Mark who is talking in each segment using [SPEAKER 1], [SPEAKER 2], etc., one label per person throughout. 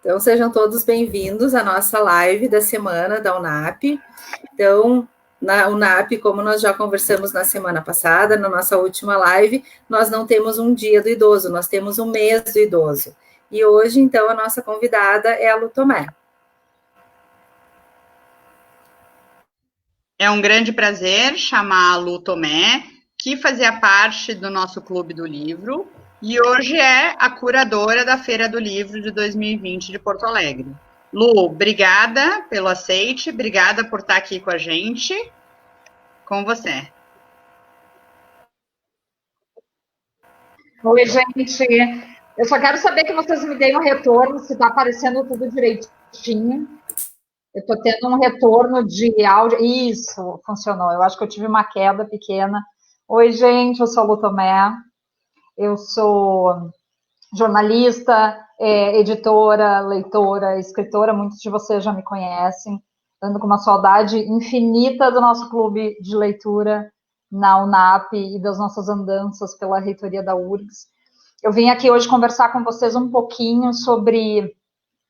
[SPEAKER 1] Então, sejam todos bem-vindos à nossa live da semana da UNAP. Então, na UNAP, como nós já conversamos na semana passada, na nossa última live, nós não temos um dia do idoso, nós temos um mês do idoso. E hoje, então, a nossa convidada é a Lu Tomé.
[SPEAKER 2] É um grande prazer chamar a Lu Tomé, que fazia parte do nosso Clube do Livro, e hoje é a curadora da Feira do Livro de 2020 de Porto Alegre. Lu, obrigada pelo aceite, obrigada por estar aqui com a gente. Com você.
[SPEAKER 3] Oi, gente. Eu só quero saber que vocês me deem um retorno, se está aparecendo tudo direitinho. Eu estou tendo um retorno de áudio. Isso, funcionou. Eu acho que eu tive uma queda pequena. Oi, gente, eu sou a Lu Tomé. Eu sou jornalista, editora, leitora, escritora. Muitos de vocês já me conhecem. Ando com uma saudade infinita do nosso clube de leitura na UNAP e das nossas andanças pela reitoria da URGS. Eu vim aqui hoje conversar com vocês um pouquinho sobre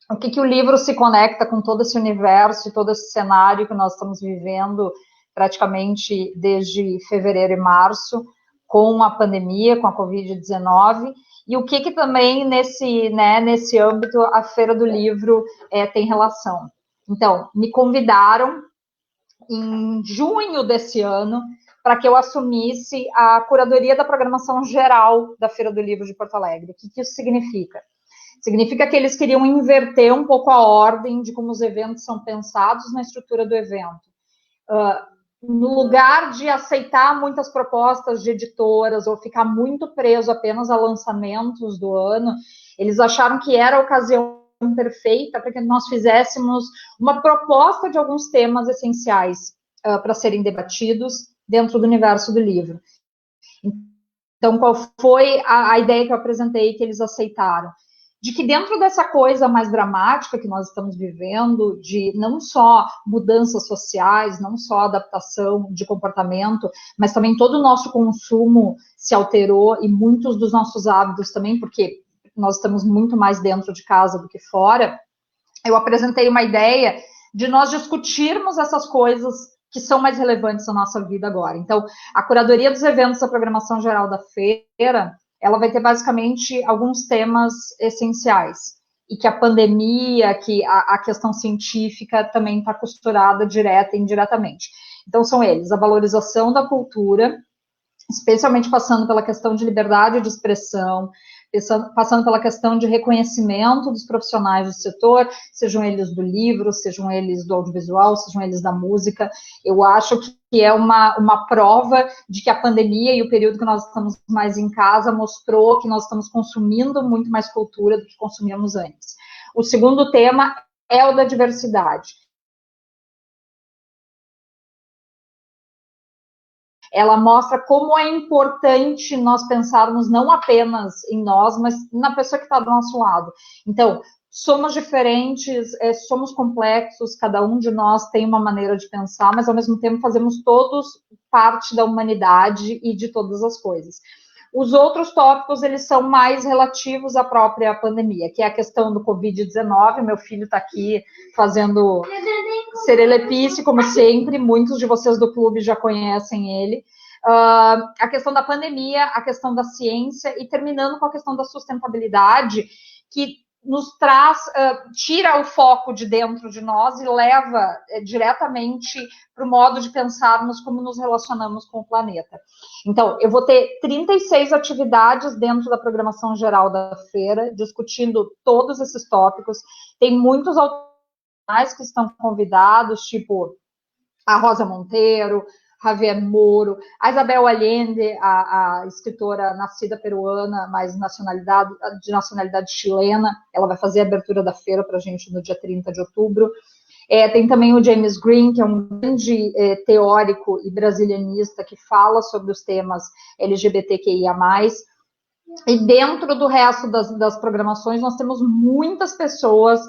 [SPEAKER 3] o que o livro se conecta com todo esse universo e todo esse cenário que nós estamos vivendo praticamente desde fevereiro e março, com a pandemia, com a Covid-19, e o que também nesse âmbito a Feira do Livro tem relação. Então, me convidaram em junho desse ano para que eu assumisse a curadoria da programação geral da Feira do Livro de Porto Alegre. O que isso significa? Significa que eles queriam inverter um pouco a ordem de como os eventos são pensados na estrutura do evento. No lugar de aceitar muitas propostas de editoras ou ficar muito preso apenas a lançamentos do ano, eles acharam que era a ocasião perfeita para que nós fizéssemos uma proposta de alguns temas essenciais para serem debatidos dentro do universo do livro. Então, qual foi a ideia que eu apresentei que eles aceitaram? De que dentro dessa coisa mais dramática que nós estamos vivendo, de não só mudanças sociais, não só adaptação de comportamento, mas também todo o nosso consumo se alterou e muitos dos nossos hábitos também, porque nós estamos muito mais dentro de casa do que fora, eu apresentei uma ideia de nós discutirmos essas coisas que são mais relevantes na nossa vida agora. Então, a curadoria dos eventos da programação geral da feira, ela vai ter basicamente alguns temas essenciais, e que a pandemia, que a questão científica também está costurada direta e indiretamente. Então, são eles: a valorização da cultura, especialmente passando pela questão de liberdade de expressão, passando pela questão de reconhecimento dos profissionais do setor, sejam eles do livro, sejam eles do audiovisual, sejam eles da música. Eu acho que é uma prova de que a pandemia e o período que nós estamos mais em casa mostrou que nós estamos consumindo muito mais cultura do que consumíamos antes. O segundo tema é o da diversidade. Ela mostra como é importante nós pensarmos não apenas em nós, mas na pessoa que está do nosso lado. Então, somos diferentes, somos complexos, cada um de nós tem uma maneira de pensar, mas ao mesmo tempo fazemos todos parte da humanidade e de todas as coisas. Os outros tópicos, eles são mais relativos à própria pandemia, que é a questão do Covid-19. Meu filho está aqui fazendo serelepice, como sempre, muitos de vocês do clube já conhecem ele. A questão da pandemia, a questão da ciência, e terminando com a questão da sustentabilidade, que nos traz, tira o foco de dentro de nós e leva diretamente para o modo de pensarmos como nos relacionamos com o planeta. Então, eu vou ter 36 atividades dentro da programação geral da feira, discutindo todos esses tópicos. Tem muitos autores que estão convidados, tipo a Rosa Monteiro, Javier Moro, a Isabel Allende, a escritora nascida peruana, mas de nacionalidade chilena. Ela vai fazer a abertura da feira para a gente no dia 30 de outubro. Tem também o James Green, que é um grande teórico e brasilianista que fala sobre os temas LGBTQIA+. E dentro do resto das programações, nós temos muitas pessoas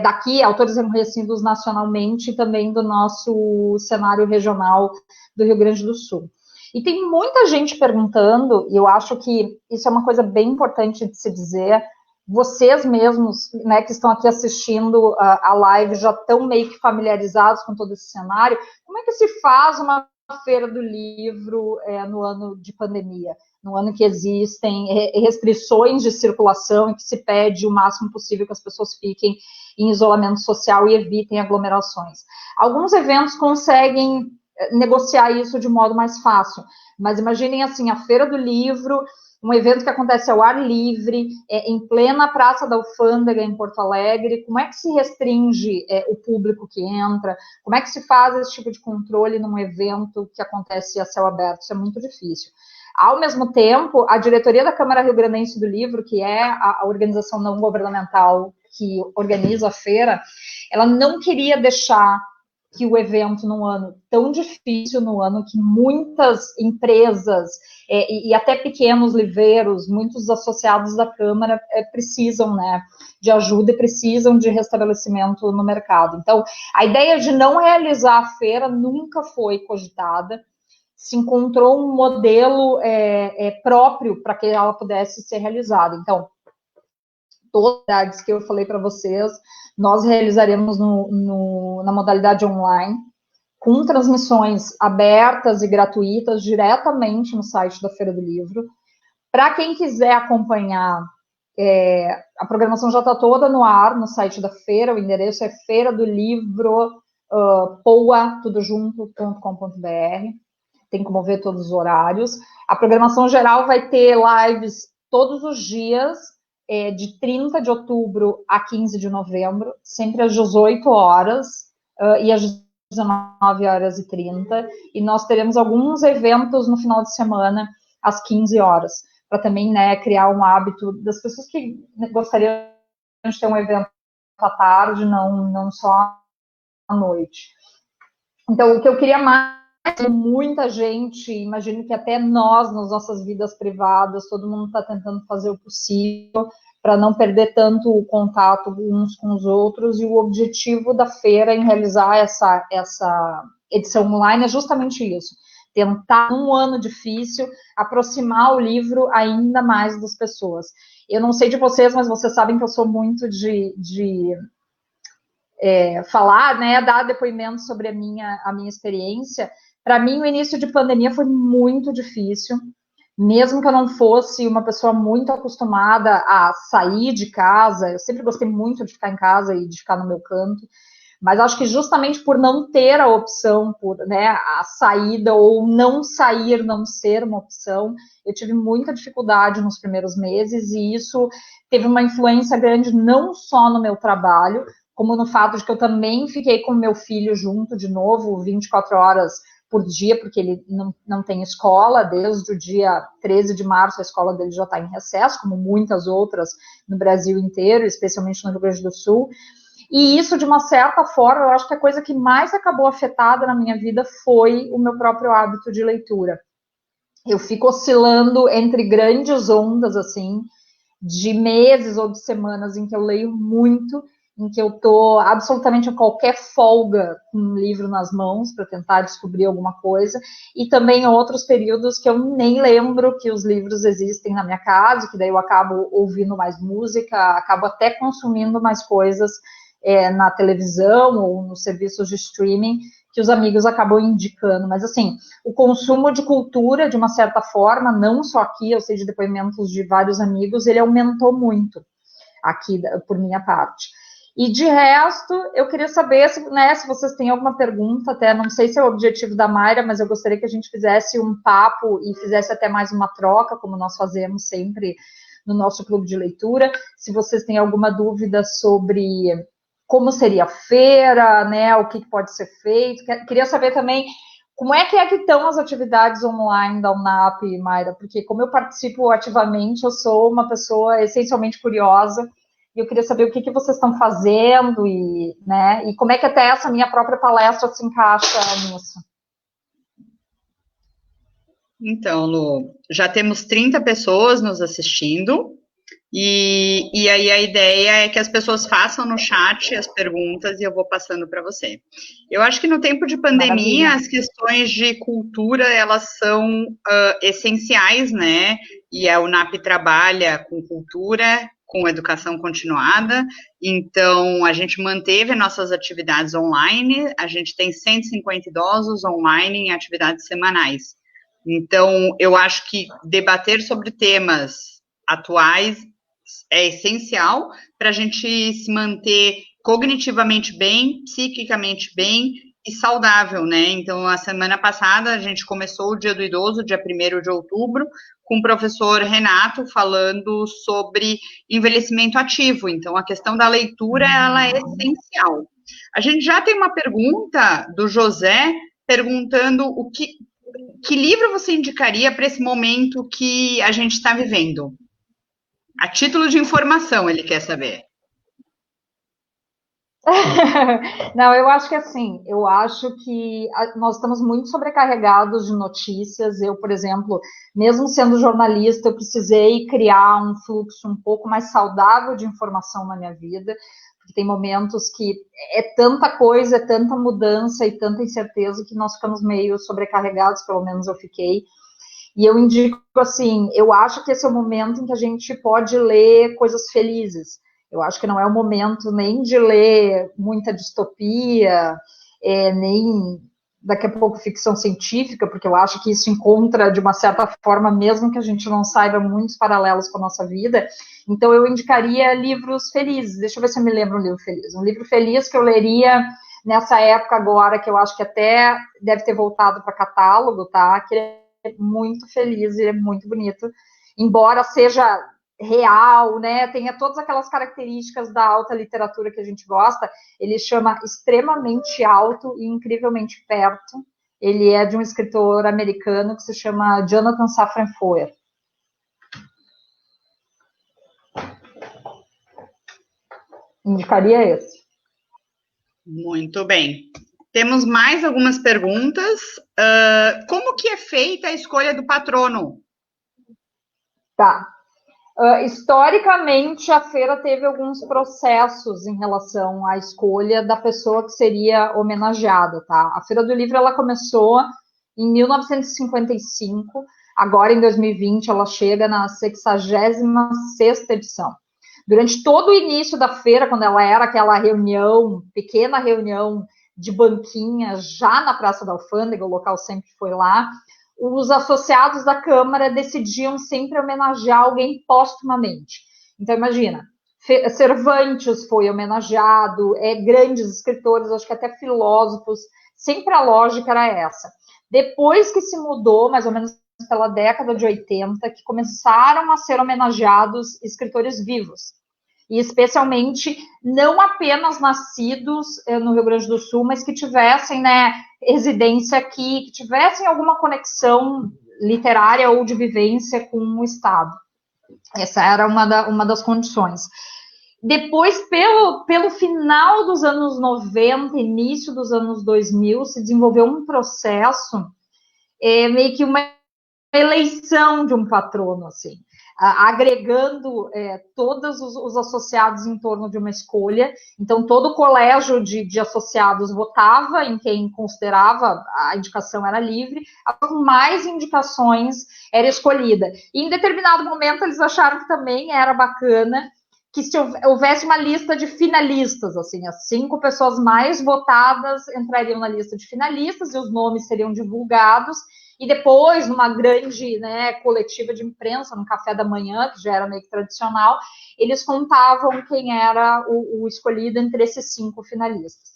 [SPEAKER 3] daqui, autores reconhecidos nacionalmente, e também do nosso cenário regional do Rio Grande do Sul. E tem muita gente perguntando, e eu acho que isso é uma coisa bem importante de se dizer, vocês mesmos, né, que estão aqui assistindo a live, já estão meio que familiarizados com todo esse cenário. Como é que se faz uma feira do livro no ano de pandemia? No ano que existem restrições de circulação e que se pede o máximo possível que as pessoas fiquem em isolamento social e evitem aglomerações. Alguns eventos conseguem negociar isso de modo mais fácil, mas imaginem assim, a Feira do Livro, um evento que acontece ao ar livre, em plena Praça da Alfândega, em Porto Alegre. Como é que se restringe o público que entra? Como é que se faz esse tipo de controle num evento que acontece a céu aberto? Isso é muito difícil. Ao mesmo tempo, a diretoria da Câmara Rio-Grandense do Livro, que é a organização não governamental que organiza a feira, ela não queria deixar que o evento, num ano tão difícil, no ano que muitas empresas e até pequenos livreiros, muitos associados da Câmara precisam, né, de ajuda e precisam de restabelecimento no mercado. Então, a ideia de não realizar a feira nunca foi cogitada. Se encontrou um modelo próprio para que ela pudesse ser realizada. Então, todas as que eu falei para vocês, nós realizaremos na modalidade online, com transmissões abertas e gratuitas diretamente no site da Feira do Livro. Para quem quiser acompanhar, a programação já está toda no ar no site da feira, o endereço é feiradolivro.poa.com.br. Tem como ver todos os horários. A programação geral vai ter lives todos os dias, de 30 de outubro a 15 de novembro, sempre às 18 horas e às 19h30. E nós teremos alguns eventos no final de semana, às 15 horas, para também, né, criar um hábito das pessoas que gostariam de ter um evento à tarde, não só à noite. Então, o que eu queria mais, muita gente, imagino que até nós, nas nossas vidas privadas, todo mundo está tentando fazer o possível para não perder tanto o contato uns com os outros, e o objetivo da feira em realizar essa edição online é justamente isso, tentar, num ano difícil, aproximar o livro ainda mais das pessoas. Eu não sei de vocês, mas vocês sabem que eu sou muito de falar, né, dar depoimento sobre a minha experiência. Para mim, o início de pandemia foi muito difícil, mesmo que eu não fosse uma pessoa muito acostumada a sair de casa. Eu sempre gostei muito de ficar em casa e de ficar no meu canto, mas acho que justamente por não ter a opção, né, a saída, ou não sair, não ser uma opção, eu tive muita dificuldade nos primeiros meses, e isso teve uma influência grande não só no meu trabalho, como no fato de que eu também fiquei com o meu filho junto de novo, 24 horas por dia, porque ele não tem escola. Desde o dia 13 de março, a escola dele já está em recesso, como muitas outras no Brasil inteiro, especialmente no Rio Grande do Sul. E isso, de uma certa forma, eu acho que a coisa que mais acabou afetada na minha vida foi o meu próprio hábito de leitura. Eu fico oscilando entre grandes ondas, assim, de meses ou de semanas em que eu leio muito, em que eu estou absolutamente a qualquer folga com um livro nas mãos para tentar descobrir alguma coisa, e também outros períodos que eu nem lembro que os livros existem na minha casa, que daí eu acabo ouvindo mais música, acabo até consumindo mais coisas na televisão ou nos serviços de streaming que os amigos acabam indicando. Mas, assim, o consumo de cultura, de uma certa forma, não só aqui, eu sei de depoimentos de vários amigos, ele aumentou muito aqui, por minha parte. E, de resto, eu queria saber se vocês têm alguma pergunta, até não sei se é o objetivo da Mayra, mas eu gostaria que a gente fizesse um papo e fizesse até mais uma troca, como nós fazemos sempre no nosso clube de leitura. Se vocês têm alguma dúvida sobre como seria a feira, né, o que pode ser feito. Queria saber também como é que estão as atividades online da UNAP, Mayra, porque como eu participo ativamente, eu sou uma pessoa essencialmente curiosa, e eu queria saber o que vocês estão fazendo, e como é que até essa minha própria palestra se encaixa nisso.
[SPEAKER 2] Então, Lu, já temos 30 pessoas nos assistindo, e aí a ideia é que as pessoas façam no chat as perguntas e eu vou passando para você. Eu acho que no tempo de pandemia, Maravilha. As questões de cultura, elas são essenciais, né? E a UNAP trabalha com cultura, com educação continuada, então a gente manteve nossas atividades online, a gente tem 150 idosos online em atividades semanais. Então, eu acho que debater sobre temas atuais é essencial para a gente se manter cognitivamente bem, psiquicamente bem e saudável, né? Então, a semana passada, a gente começou o Dia do Idoso, dia 1º de outubro, com o professor Renato falando sobre envelhecimento ativo. Então, a questão da leitura, ela é essencial. A gente já tem uma pergunta do José, perguntando que livro você indicaria para esse momento que a gente está vivendo? A título de informação, ele quer saber.
[SPEAKER 3] Não, eu acho que assim, eu acho que nós estamos muito sobrecarregados de notícias. Eu, por exemplo, mesmo sendo jornalista, eu precisei criar um fluxo um pouco mais saudável de informação na minha vida, porque tem momentos que é tanta coisa, é tanta mudança e tanta incerteza que nós ficamos meio sobrecarregados, pelo menos eu fiquei. E eu indico assim, eu acho que esse é o momento em que a gente pode ler coisas felizes. Eu acho que não é o momento nem de ler muita distopia, nem daqui a pouco ficção científica, porque eu acho que isso encontra, de uma certa forma, mesmo que a gente não saiba, muitos paralelos com a nossa vida. Então, eu indicaria livros felizes. Deixa eu ver se eu me lembro um livro feliz. Um livro feliz que eu leria nessa época agora, que eu acho que até deve ter voltado para catálogo, tá? Que é muito feliz e é muito bonito. Embora seja real, né, tenha todas aquelas características da alta literatura que a gente gosta, ele chama Extremamente Alto e Incrivelmente Perto. Ele é de um escritor americano que se chama Jonathan Safran Foer. Indicaria esse.
[SPEAKER 2] Muito bem. Temos mais algumas perguntas. Como que é feita a escolha do patrono?
[SPEAKER 3] Tá. Historicamente, a feira teve alguns processos em relação à escolha da pessoa que seria homenageada, tá? A Feira do Livro, ela começou em 1955, agora em 2020 ela chega na 66ª edição. Durante todo o início da feira, quando ela era aquela reunião, pequena reunião de banquinhas, já na Praça da Alfândega, o local sempre foi lá, os associados da Câmara decidiam sempre homenagear alguém póstumamente. Então, imagina, Cervantes foi homenageado, grandes escritores, acho que até filósofos, sempre a lógica era essa. Depois que se mudou, mais ou menos pela década de 80, que começaram a ser homenageados escritores vivos. E especialmente não apenas nascidos no Rio Grande do Sul, mas que tivessem, né, residência aqui, que tivessem alguma conexão literária ou de vivência com o Estado. Essa era uma das condições. Depois, pelo final dos anos 90, início dos anos 2000, se desenvolveu um processo, meio que uma eleição de um patrono, assim, agregando todos os associados em torno de uma escolha. Então, todo o colégio de associados votava em quem considerava a indicação era livre, mais indicações era escolhida. E, em determinado momento, eles acharam que também era bacana que se houvesse uma lista de finalistas, assim, as 5 pessoas mais votadas entrariam na lista de finalistas e os nomes seriam divulgados. E depois, numa grande, né, coletiva de imprensa, no café da manhã, que já era meio que tradicional, eles contavam quem era o escolhido entre esses 5 finalistas.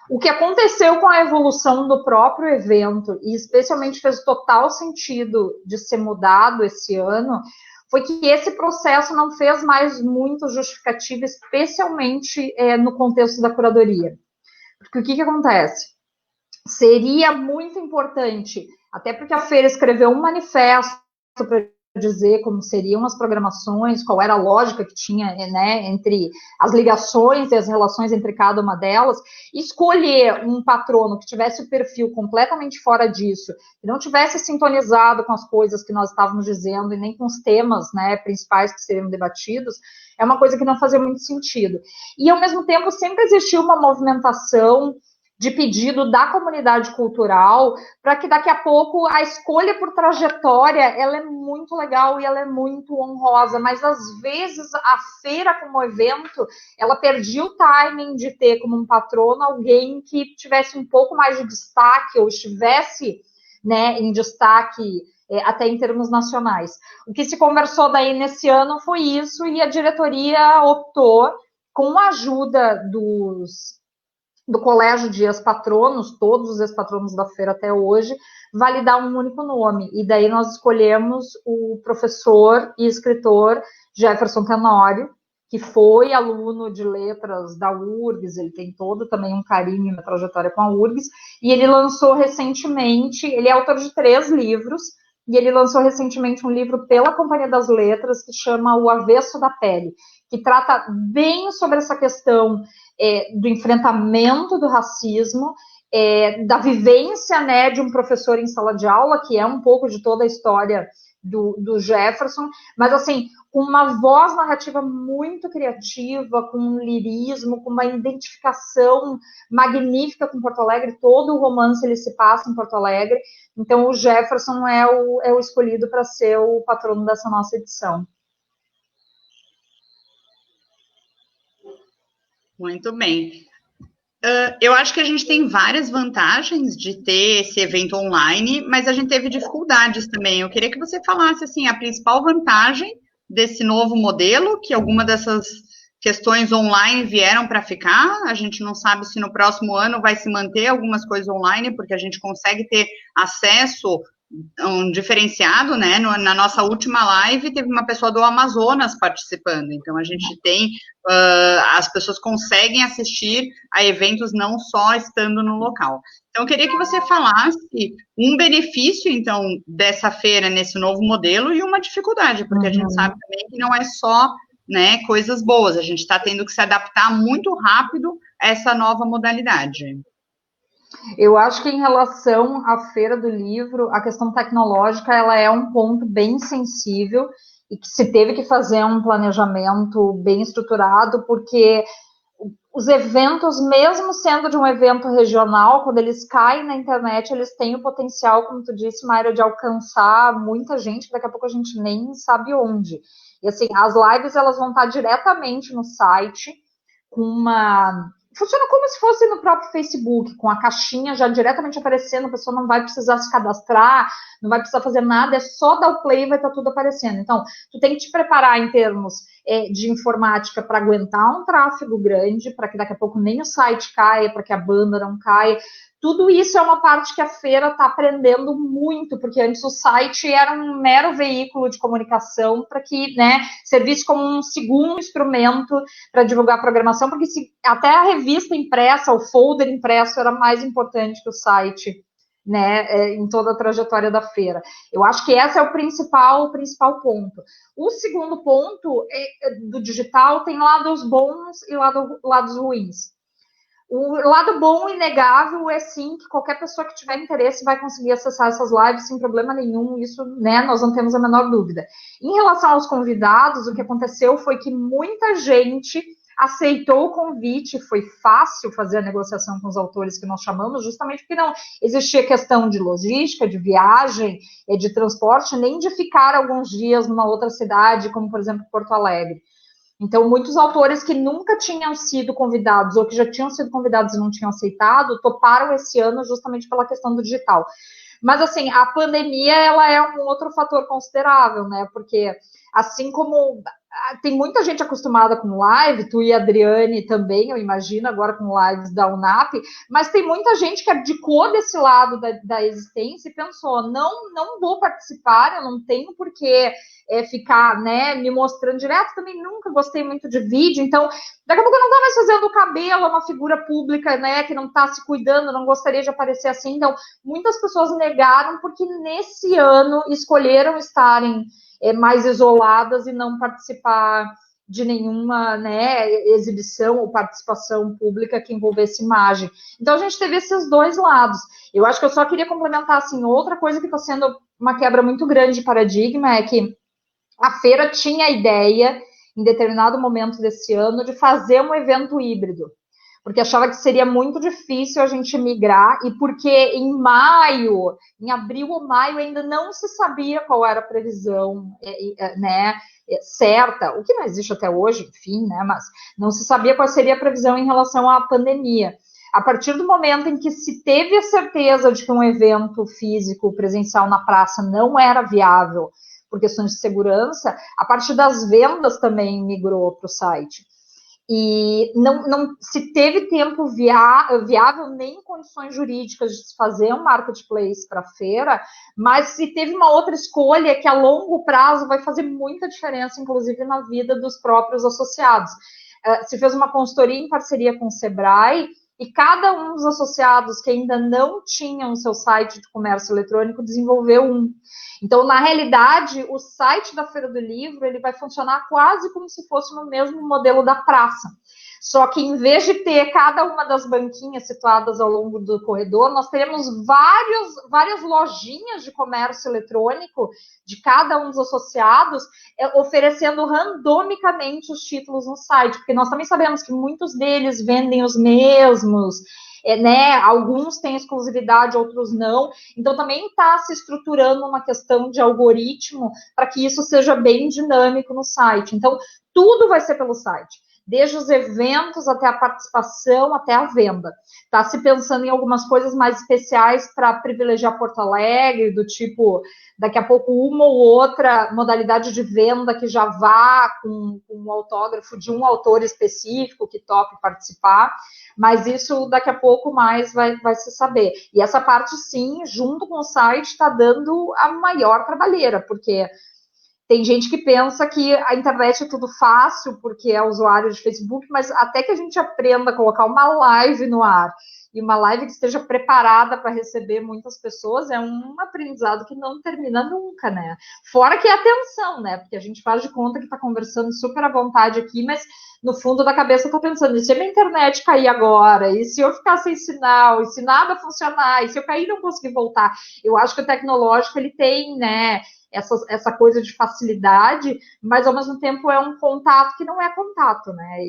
[SPEAKER 3] O que aconteceu com a evolução do próprio evento, e especialmente fez total sentido de ser mudado esse ano, foi que esse processo não fez mais muito justificativo, especialmente no contexto da curadoria. Porque o que acontece? Seria muito importante, até porque a feira escreveu um manifesto para dizer como seriam as programações, qual era a lógica que tinha, né, entre as ligações e as relações entre cada uma delas, escolher um patrono que tivesse o perfil completamente fora disso, que não tivesse sintonizado com as coisas que nós estávamos dizendo e nem com os temas, né, principais que seriam debatidos, é uma coisa que não fazia muito sentido. E, ao mesmo tempo, sempre existiu uma movimentação de pedido da comunidade cultural, para que daqui a pouco a escolha por trajetória, ela é muito legal e ela é muito honrosa, mas às vezes a feira como evento, ela perdia o timing de ter como um patrono alguém que tivesse um pouco mais de destaque, ou estivesse, né, em destaque até em termos nacionais. O que se conversou daí nesse ano foi isso, e a diretoria optou, com a ajuda do colégio de ex-patronos, todos os ex-patronos da feira até hoje, validar um único nome. E daí nós escolhemos o professor e escritor Jefferson Tenório, que foi aluno de letras da URGS, ele tem todo também um carinho na trajetória com a URGS, e ele lançou recentemente, ele é autor de 3 livros, e ele lançou recentemente um livro pela Companhia das Letras, que chama O Avesso da Pele, que trata bem sobre essa questão do enfrentamento do racismo, da vivência, né, de um professor em sala de aula, que é um pouco de toda a história do Jefferson, mas assim, com uma voz narrativa muito criativa, com um lirismo, com uma identificação magnífica com Porto Alegre. Todo o romance ele se passa em Porto Alegre, então o Jefferson é o escolhido para ser o patrono dessa nossa edição.
[SPEAKER 2] Muito bem. Eu acho que a gente tem várias vantagens de ter esse evento online, mas a gente teve dificuldades também. Eu queria que você falasse, assim, a principal vantagem desse novo modelo, que alguma dessas questões online vieram para ficar. A gente não sabe se no próximo ano vai se manter algumas coisas online, porque a gente consegue ter acesso diferenciado, né? Na nossa última live teve uma pessoa do Amazonas participando, então a gente tem, as pessoas conseguem assistir a eventos não só estando no local. Então eu queria que você falasse um benefício, então, dessa feira nesse novo modelo e uma dificuldade, porque a gente sabe também que não é só, né, coisas boas, a gente está tendo que se adaptar muito rápido a essa nova modalidade.
[SPEAKER 3] Eu acho que em relação à Feira do Livro, a questão tecnológica ela é um ponto bem sensível e que se teve que fazer um planejamento bem estruturado, porque os eventos, mesmo sendo de um evento regional, quando eles caem na internet, eles têm o potencial, como tu disse, Mayra, de alcançar muita gente, que daqui a pouco a gente nem sabe onde. E assim, as lives elas vão estar diretamente no site, com uma... Funciona como se fosse no próprio Facebook, com a caixinha já diretamente aparecendo, a pessoa não vai precisar se cadastrar, não vai precisar fazer nada, é só dar o play e vai estar tudo aparecendo. Então, tu tem que te preparar em termos de informática para aguentar um tráfego grande, para que daqui a pouco nem o site caia, para que a banda não caia. Tudo isso é uma parte que a feira está aprendendo muito, porque antes o site era um mero veículo de comunicação para que, né, servisse como um segundo instrumento para divulgar a programação, porque até a revista impressa, o folder impresso era mais importante que o site, né, em toda a trajetória da feira. Eu acho que esse é o principal ponto. O segundo ponto do digital tem lados bons e lados ruins. O lado bom, inegável, é sim que qualquer pessoa que tiver interesse vai conseguir acessar essas lives sem problema nenhum, isso, né, nós não temos a menor dúvida. Em relação aos convidados, o que aconteceu foi que muita gente aceitou o convite, foi fácil fazer a negociação com os autores que nós chamamos, justamente porque não existia questão de logística, de viagem, de transporte, nem de ficar alguns dias numa outra cidade, como, por exemplo, Porto Alegre. Então, muitos autores que nunca tinham sido convidados ou que já tinham sido convidados e não tinham aceitado, toparam esse ano justamente pela questão do digital. Mas, assim, a pandemia, ela é um outro fator considerável, né? Porque, assim como tem muita gente acostumada com live, tu e a Adriane também, eu imagino, agora com lives da UNAP, mas tem muita gente que abdicou desse lado da existência e pensou, não vou participar, eu não tenho por que ficar, né, me mostrando direto, também nunca gostei muito de vídeo, então daqui a pouco eu não tá mais fazendo o cabelo, uma figura pública, né, que não tá se cuidando, não gostaria de aparecer assim, então muitas pessoas negaram porque nesse ano escolheram estarem mais isoladas e não participar de nenhuma, né, exibição ou participação pública que envolvesse imagem. Então, a gente teve esses dois lados. Eu acho que eu só queria complementar, assim, outra coisa que está sendo uma quebra muito grande de paradigma é que a feira tinha a ideia, em determinado momento desse ano, de fazer um evento híbrido. porque achava que seria muito difícil a gente migrar, e porque em maio, em abril ou maio, ainda não se sabia qual era a previsão, né, certa, o que não existe até hoje, enfim, né, mas não se sabia qual seria a previsão em relação à pandemia. A partir do momento em que se teve a certeza de que um evento físico presencial na praça não era viável por questões de segurança, a partir das vendas também migrou para o site. E não se teve tempo viável nem condições jurídicas de se fazer um marketplace para a feira, mas se teve uma outra escolha que a longo prazo vai fazer muita diferença, inclusive na vida dos próprios associados. Se fez uma consultoria em parceria com o Sebrae, e cada um dos associados que ainda não tinham o seu site de comércio eletrônico desenvolveu um. Então, na realidade, o site da Feira do Livro ele vai funcionar quase como se fosse no mesmo modelo da praça. Só que, em vez de ter cada uma das banquinhas situadas ao longo do corredor, nós teremos várias lojinhas de comércio eletrônico de cada um dos associados, oferecendo randomicamente os títulos no site, porque nós também sabemos que muitos deles vendem os mesmos, né? Alguns têm exclusividade, outros não. Então, também está se estruturando uma questão de algoritmo para que isso seja bem dinâmico no site. Então, tudo vai ser pelo site, desde os eventos até a participação, até a venda. Está se pensando em algumas coisas mais especiais para privilegiar Porto Alegre, do tipo, daqui a pouco uma ou outra modalidade de venda que já vá com um autógrafo de um autor específico que tope participar, mas isso daqui a pouco mais vai se saber. E essa parte, sim, junto com o site, está dando a maior trabalheira, porque tem gente que pensa que a internet é tudo fácil, porque é usuário de Facebook, mas até que a gente aprenda a colocar uma live no ar, e uma live que esteja preparada para receber muitas pessoas, é um aprendizado que não termina nunca, né? Fora que é atenção, né? Porque a gente faz de conta que está conversando super à vontade aqui, mas no fundo da cabeça está pensando, e se a minha internet cair agora? E se eu ficar sem sinal? E se nada funcionar? E se eu cair e não conseguir voltar? Eu acho que o tecnológico, ele tem, né, essa coisa de facilidade, mas ao mesmo tempo é um contato que não é contato, né?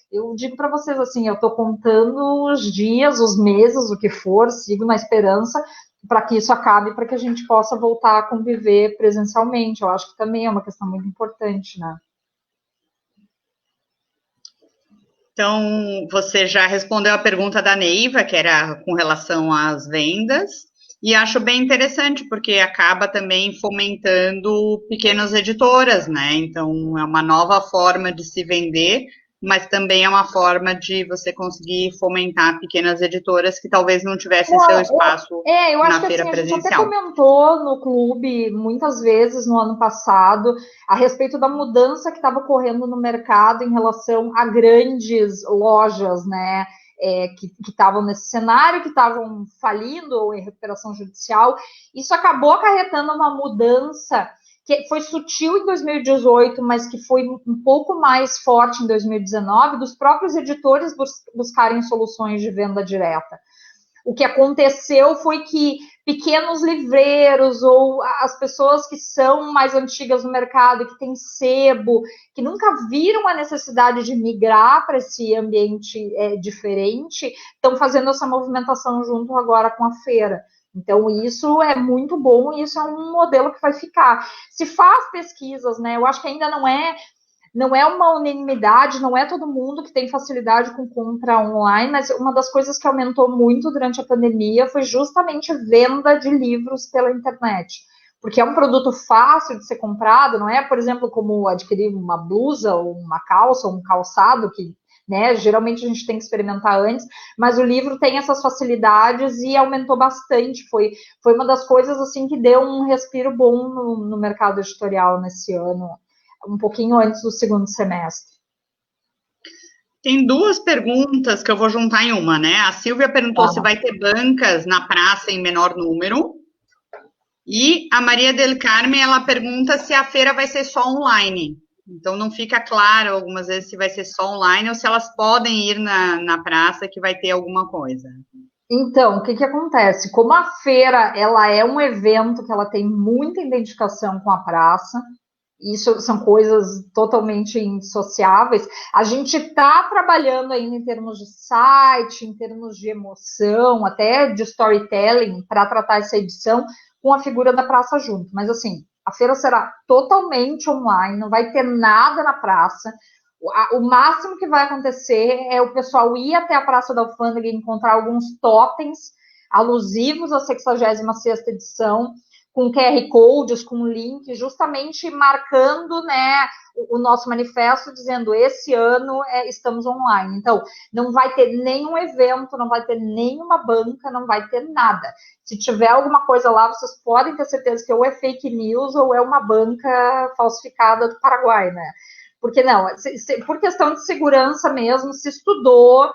[SPEAKER 3] Eu digo para vocês assim, eu estou contando os dias, os meses, o que for, sigo na esperança para que isso acabe, para que a gente possa voltar a conviver presencialmente. Eu acho que também é uma questão muito importante, né?
[SPEAKER 2] Então, você já respondeu a pergunta da Neiva, que era com relação às vendas. E acho bem interessante, porque acaba também fomentando pequenas editoras, né? Então, é uma nova forma de se vender, mas também é uma forma de você conseguir fomentar pequenas editoras que talvez não tivessem seu espaço
[SPEAKER 3] eu acho
[SPEAKER 2] na feira
[SPEAKER 3] assim,
[SPEAKER 2] presencial.
[SPEAKER 3] A gente até comentou no clube muitas vezes no ano passado a respeito da mudança que estava ocorrendo no mercado em relação a grandes lojas, né? Que estavam nesse cenário, que estavam falindo ou em recuperação judicial. Isso acabou acarretando uma mudança que foi sutil em 2018, mas que foi um pouco mais forte em 2019, dos próprios editores buscarem soluções de venda direta. O que aconteceu foi que pequenos livreiros ou as pessoas que são mais antigas no mercado, que têm sebo, que nunca viram a necessidade de migrar para esse ambiente diferente, estão fazendo essa movimentação junto agora com a feira. Então, isso é muito bom e isso é um modelo que vai ficar. Se faz pesquisas, né? Eu acho que ainda não é uma unanimidade, não é todo mundo que tem facilidade com compra online, mas uma das coisas que aumentou muito durante a pandemia foi justamente a venda de livros pela internet. Porque é um produto fácil de ser comprado, não é, por exemplo, como adquirir uma blusa ou uma calça ou um calçado, que, né, geralmente a gente tem que experimentar antes, mas o livro tem essas facilidades e aumentou bastante. Foi uma das coisas assim que deu um respiro bom no mercado editorial nesse ano, um pouquinho antes do segundo semestre.
[SPEAKER 2] Tem duas perguntas que eu vou juntar em uma, né? A Silvia perguntou se vai ter bancas na praça em menor número. E a Maria del Carmen, ela pergunta se a feira vai ser só online. Então, não fica claro algumas vezes se vai ser só online ou se elas podem ir na praça que vai ter alguma coisa.
[SPEAKER 3] Então, o que acontece? Como a feira ela é um evento que ela tem muita identificação com a praça, isso são coisas totalmente indissociáveis. A gente está trabalhando ainda em termos de site, em termos de emoção, até de storytelling, para tratar essa edição com a figura da praça junto. Mas, assim, a feira será totalmente online, não vai ter nada na praça. O máximo que vai acontecer é o pessoal ir até a Praça da Alfândega e encontrar alguns totens alusivos à 66ª edição, com QR Codes, com link, justamente marcando, né, o nosso manifesto, dizendo esse ano estamos online. Então, não vai ter nenhum evento, não vai ter nenhuma banca, não vai ter nada. Se tiver alguma coisa lá, vocês podem ter certeza que ou é fake news ou é uma banca falsificada do Paraguai, né? Porque não, por questão de segurança mesmo, se estudou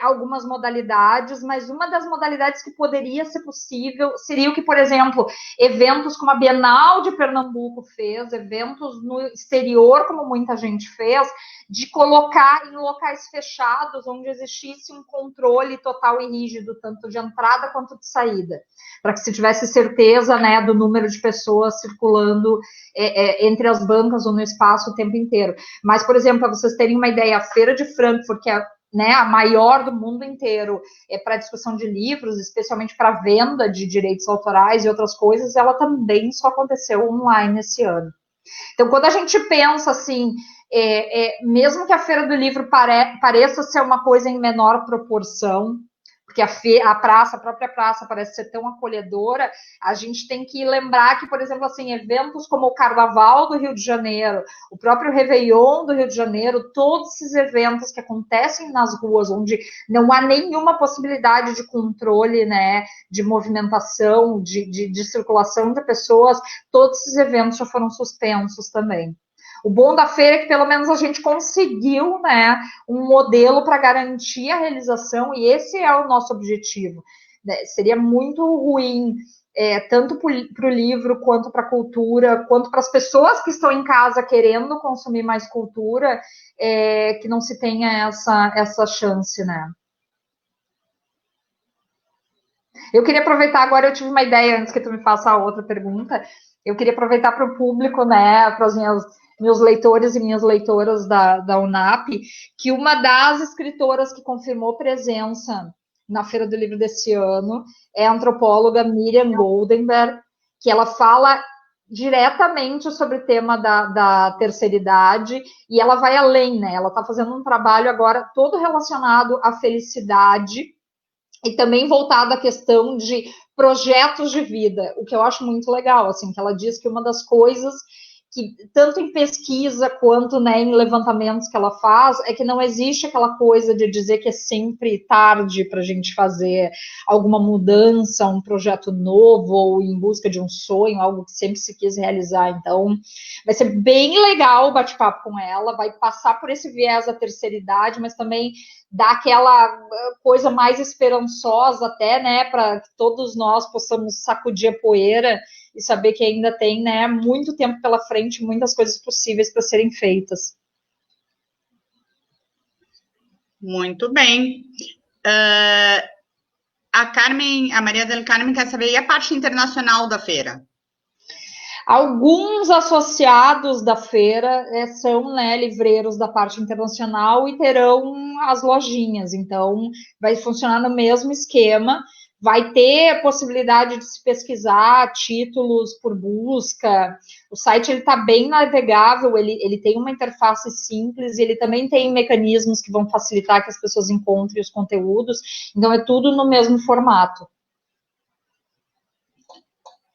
[SPEAKER 3] algumas modalidades, mas uma das modalidades que poderia ser possível seria o que, por exemplo, eventos como a Bienal de Pernambuco fez, eventos no exterior, como muita gente fez, de colocar em locais fechados, onde existisse um controle total e rígido, tanto de entrada quanto de saída, para que se tivesse certeza, né, do número de pessoas circulando entre as bancas ou no espaço o tempo inteiro. Mas, por exemplo, para vocês terem uma ideia, a Feira de Frankfurt, que é, né, a maior do mundo inteiro, para discussão de livros, especialmente para venda de direitos autorais e outras coisas, ela também só aconteceu online esse ano. Então, quando a gente pensa assim, mesmo que a Feira do Livro pareça ser uma coisa em menor proporção, porque a própria praça parece ser tão acolhedora, a gente tem que lembrar que, por exemplo, assim, eventos como o Carnaval do Rio de Janeiro, o próprio Réveillon do Rio de Janeiro, todos esses eventos que acontecem nas ruas, onde não há nenhuma possibilidade de controle, né, de movimentação, de circulação de pessoas, todos esses eventos já foram suspensos também. O bom da feira é que pelo menos a gente conseguiu, né, um modelo para garantir a realização, e esse é o nosso objetivo. Seria muito ruim, tanto para o livro, quanto para a cultura, quanto para as pessoas que estão em casa querendo consumir mais cultura, que não se tenha essa chance, né? Eu queria aproveitar agora, eu tive uma ideia antes que tu me faça a outra pergunta, eu queria aproveitar para o público, né, para os meus leitores e minhas leitoras da UNAP, que uma das escritoras que confirmou presença na Feira do Livro desse ano é a antropóloga Miriam Goldenberg, que ela fala diretamente sobre o tema da terceira idade, e ela vai além, né? Ela está fazendo um trabalho agora todo relacionado à felicidade e também voltado à questão de projetos de vida, o que eu acho muito legal, assim, que ela diz que uma das coisas que, tanto em pesquisa quanto, né, em levantamentos que ela faz, é que não existe aquela coisa de dizer que é sempre tarde para a gente fazer alguma mudança, um projeto novo, ou em busca de um sonho, algo que sempre se quis realizar. Então, vai ser bem legal o bate-papo com ela, vai passar por esse viés da terceira idade, mas também dá aquela coisa mais esperançosa até, né, para que todos nós possamos sacudir a poeira e saber que ainda tem, né, muito tempo pela frente, muitas coisas possíveis para serem feitas.
[SPEAKER 2] Muito bem. A Maria del Carmen quer saber, e a parte internacional da feira?
[SPEAKER 3] Alguns associados da feira são, né, livreiros da parte internacional e terão as lojinhas, então vai funcionar no mesmo esquema. Vai ter a possibilidade de se pesquisar títulos por busca. O site está bem navegável, ele tem uma interface simples, e ele também tem mecanismos que vão facilitar que as pessoas encontrem os conteúdos. Então, é tudo no mesmo formato.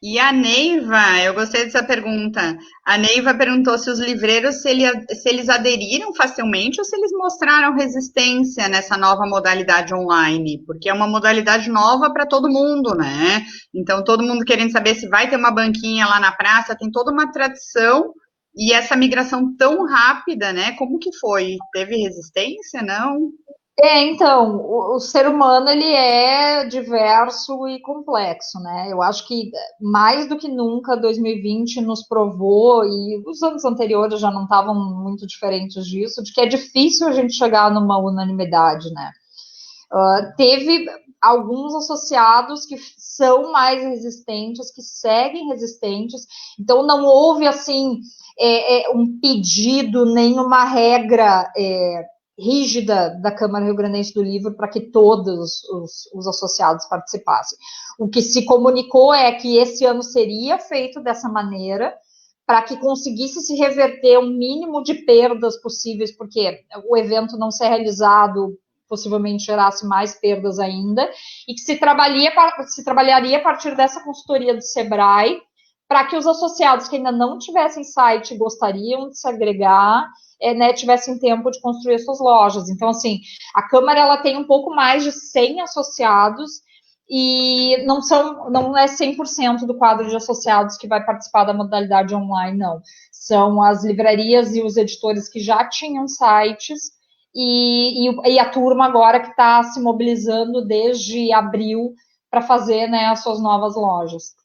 [SPEAKER 2] E a Neiva, eu gostei dessa pergunta. A Neiva perguntou se os livreiros, se eles aderiram facilmente ou se eles mostraram resistência nessa nova modalidade online, porque é uma modalidade nova para todo mundo, né? Então, todo mundo querendo saber se vai ter uma banquinha lá na praça, tem toda uma tradição, e essa migração tão rápida, né? Como que foi? Teve resistência, não?
[SPEAKER 3] Então, o ser humano, ele é diverso e complexo, né? Eu acho que mais do que nunca 2020 nos provou, e os anos anteriores já não estavam muito diferentes disso, de que é difícil a gente chegar numa unanimidade, né? alguns associados que são mais resistentes, que seguem resistentes, então não houve, assim, um pedido, nem uma regra rígida da Câmara Rio-Grandense do Livro para que todos os associados participassem. O que se comunicou é que esse ano seria feito dessa maneira, para que conseguisse se reverter um mínimo de perdas possíveis, porque o evento não ser realizado possivelmente gerasse mais perdas ainda, e que se trabalharia a partir dessa consultoria do Sebrae, para que os associados que ainda não tivessem site e gostariam de se agregar, né, tivessem tempo de construir suas lojas. Então, assim, a Câmara ela tem um pouco mais de 100 associados, e não é 100% do quadro de associados que vai participar da modalidade online, não. São as livrarias e os editores que já tinham sites, e a turma agora que está se mobilizando desde abril para fazer, né, as suas novas lojas.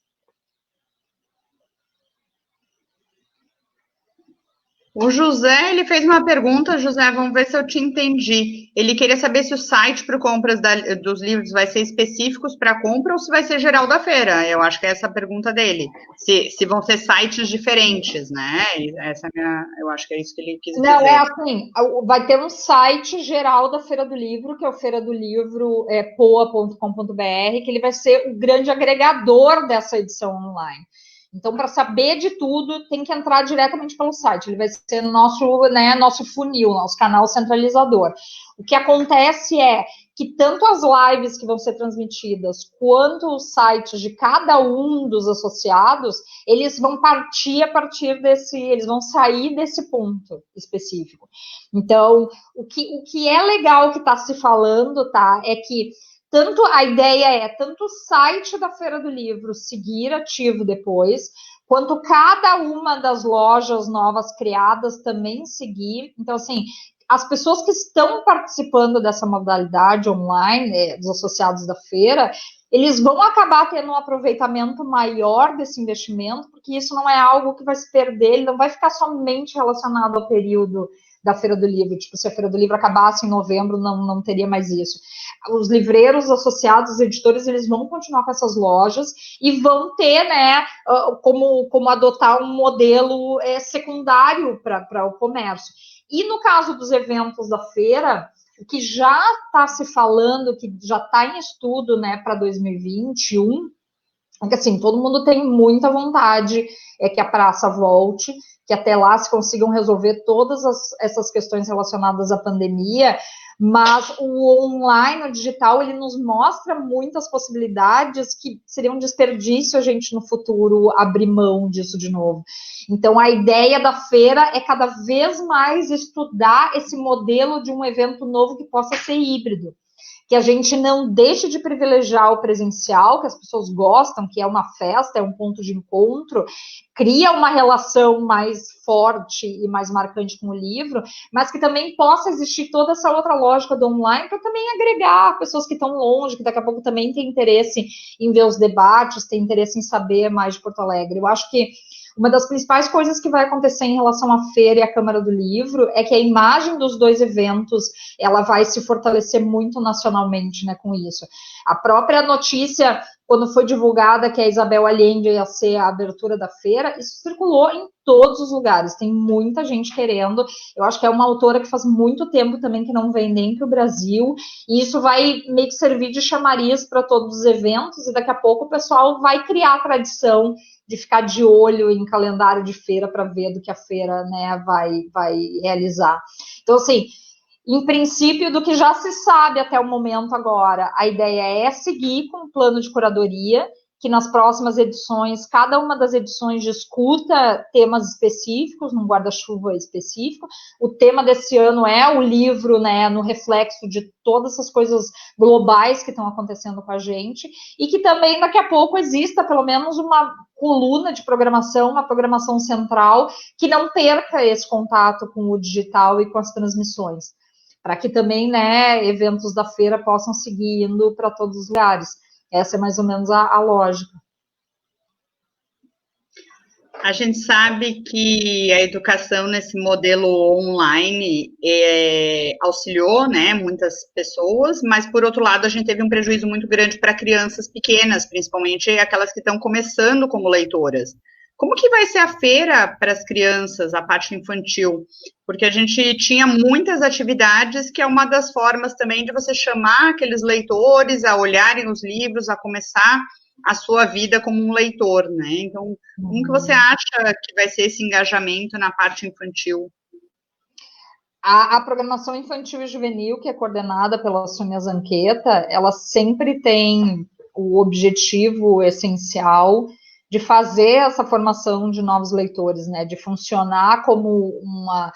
[SPEAKER 2] O José, ele fez uma pergunta, José, vamos ver se eu te entendi. Ele queria saber se o site para compras dos livros vai ser específicos para compra ou se vai ser geral da feira. Eu acho que é essa a pergunta dele. Se vão ser sites diferentes, né? Eu acho que é isso que ele quis dizer.
[SPEAKER 3] Não, é assim, vai ter um site geral da Feira do Livro, que é o Feira do Livro, poa.com.br, que ele vai ser o grande agregador dessa edição online. Então, para saber de tudo, tem que entrar diretamente pelo site. Ele vai ser nosso funil, nosso canal centralizador. O que acontece é que tanto as lives que vão ser transmitidas, quanto os sites de cada um dos associados, eles vão eles vão sair desse ponto específico. Então, o que é legal que está se falando, tá, é que a ideia é tanto o site da Feira do Livro seguir ativo depois, quanto cada uma das lojas novas criadas também seguir. Então, assim, as pessoas que estão participando dessa modalidade online, dos associados da feira, eles vão acabar tendo um aproveitamento maior desse investimento, porque isso não é algo que vai se perder, ele não vai ficar somente relacionado ao período da Feira do Livro. Tipo, se a Feira do Livro acabasse em novembro, não teria mais isso. Os livreiros associados, os editores, eles vão continuar com essas lojas e vão ter, né, como adotar um modelo secundário para o comércio. E no caso dos eventos da feira, o que já está se falando, que já está em estudo, né, para 2021, é que, assim, todo mundo tem muita vontade que a praça volte, que até lá se consigam resolver todas essas questões relacionadas à pandemia, mas o online, o digital, ele nos mostra muitas possibilidades que seria um desperdício a gente no futuro abrir mão disso de novo. Então, a ideia da feira é cada vez mais estudar esse modelo de um evento novo que possa ser híbrido, que a gente não deixe de privilegiar o presencial, que as pessoas gostam, que é uma festa, é um ponto de encontro, cria uma relação mais forte e mais marcante com o livro, mas que também possa existir toda essa outra lógica do online para também agregar pessoas que estão longe, que daqui a pouco também têm interesse em ver os debates, têm interesse em saber mais de Porto Alegre. Eu acho que uma das principais coisas que vai acontecer em relação à feira e à Câmara do Livro é que a imagem dos dois eventos, ela vai se fortalecer muito nacionalmente, né, com isso. A própria notícia, quando foi divulgada que a Isabel Allende ia ser a abertura da feira, isso circulou em todos os lugares, tem muita gente querendo. Eu acho que é uma autora que faz muito tempo também que não vem nem para o Brasil, e isso vai meio que servir de chamariz para todos os eventos, e daqui a pouco o pessoal vai criar a tradição de ficar de olho em calendário de feira para ver do que a feira, né, vai realizar. Então, assim, em princípio, do que já se sabe até o momento agora, a ideia é seguir com o plano de curadoria, que nas próximas edições, cada uma das edições discuta temas específicos, num guarda-chuva específico. O tema desse ano é o livro, né, no reflexo de todas essas coisas globais que estão acontecendo com a gente, e que também daqui a pouco exista pelo menos uma coluna de programação, uma programação central, que não perca esse contato com o digital e com as transmissões, para que também, né, eventos da feira possam seguir indo para todos os lugares. Essa é mais ou menos a lógica.
[SPEAKER 2] A gente sabe que a educação nesse modelo online auxiliou, né, muitas pessoas, mas, por outro lado, a gente teve um prejuízo muito grande para crianças pequenas, principalmente aquelas que estão começando como leitoras. Como que vai ser a feira para as crianças, a parte infantil? Porque a gente tinha muitas atividades, que é uma das formas também de você chamar aqueles leitores a olharem os livros, a começar a sua vida como um leitor, né? Então, como que você acha que vai ser esse engajamento na parte infantil?
[SPEAKER 3] A programação infantil e juvenil, que é coordenada pela Sônia Zanqueta, ela sempre tem o objetivo essencial de fazer essa formação de novos leitores, né? De funcionar como uma,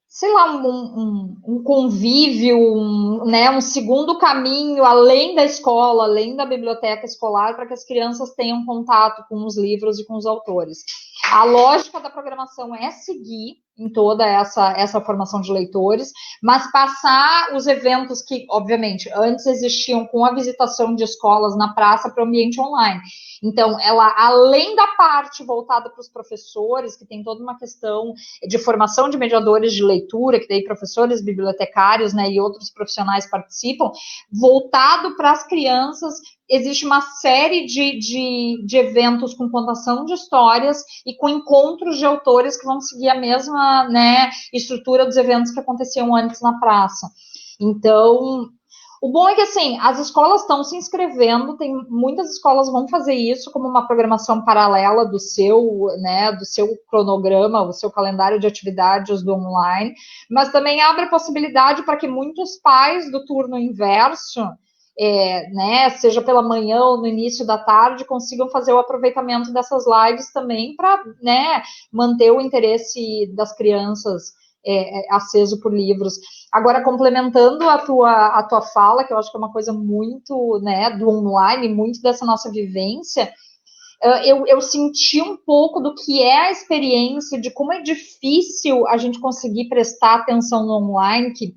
[SPEAKER 3] sei lá, um convívio, né, um segundo caminho, além da escola, além da biblioteca escolar, para que as crianças tenham contato com os livros e com os autores. A lógica da programação é seguir em toda essa formação de leitores, mas passar os eventos que, obviamente, antes existiam com a visitação de escolas na praça para o ambiente online. Então, ela, além da parte voltada para os professores, que tem toda uma questão de formação de mediadores de leitura, que daí professores, bibliotecários, né, e outros profissionais participam, voltado para as crianças, existe uma série de eventos com contação de histórias e com encontros de autores que vão seguir a mesma, né, estrutura dos eventos que aconteciam antes na praça. Então, o bom é que, assim, as escolas estão se inscrevendo, tem muitas escolas vão fazer isso como uma programação paralela do seu, né, do seu cronograma, do seu calendário de atividades do online, mas também abre a possibilidade para que muitos pais do turno inverso, né, seja pela manhã ou no início da tarde, consigam fazer o aproveitamento dessas lives também para, né, manter o interesse das crianças aceso por livros. Agora, complementando a tua fala, que eu acho que é uma coisa muito, né, do online, muito dessa nossa vivência, eu senti um pouco do que é a experiência, de como é difícil a gente conseguir prestar atenção no online, que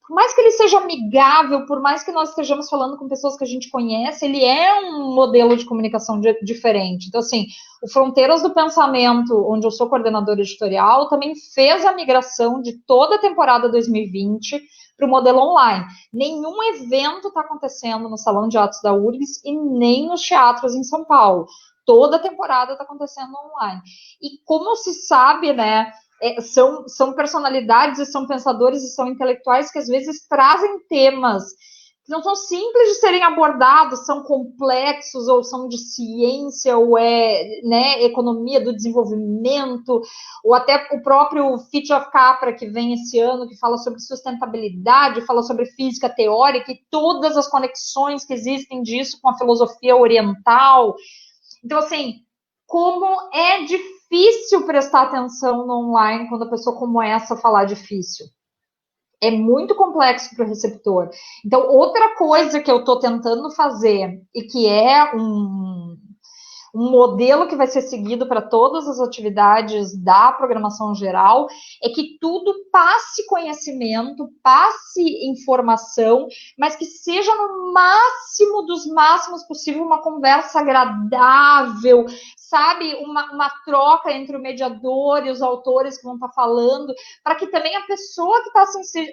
[SPEAKER 3] por mais que ele seja amigável, por mais que nós estejamos falando com pessoas que a gente conhece, ele é um modelo de comunicação diferente. Então, assim, o Fronteiras do Pensamento, onde eu sou coordenadora editorial, também fez a migração de toda a temporada 2020 para o modelo online. Nenhum evento está acontecendo no Salão de Atos da URGS e nem nos teatros em São Paulo. Toda a temporada está acontecendo online. E como se sabe, né, são personalidades e são pensadores e são intelectuais que às vezes trazem temas que não são simples de serem abordados, são complexos, ou são de ciência, ou né, economia do desenvolvimento, ou até o próprio Fitch of Capra, que vem esse ano, que fala sobre sustentabilidade, fala sobre física teórica e todas as conexões que existem disso com a filosofia oriental. Então, assim, como é difícil prestar atenção no online quando a pessoa como essa falar difícil. É muito complexo para o receptor. Então, outra coisa que eu estou tentando fazer, e que é um modelo que vai ser seguido para todas as atividades da programação geral, é que tudo passe conhecimento, passe informação, mas que seja no máximo dos máximos possível uma conversa agradável, sabe, uma troca entre o mediador e os autores que vão estar falando, para que também a pessoa que está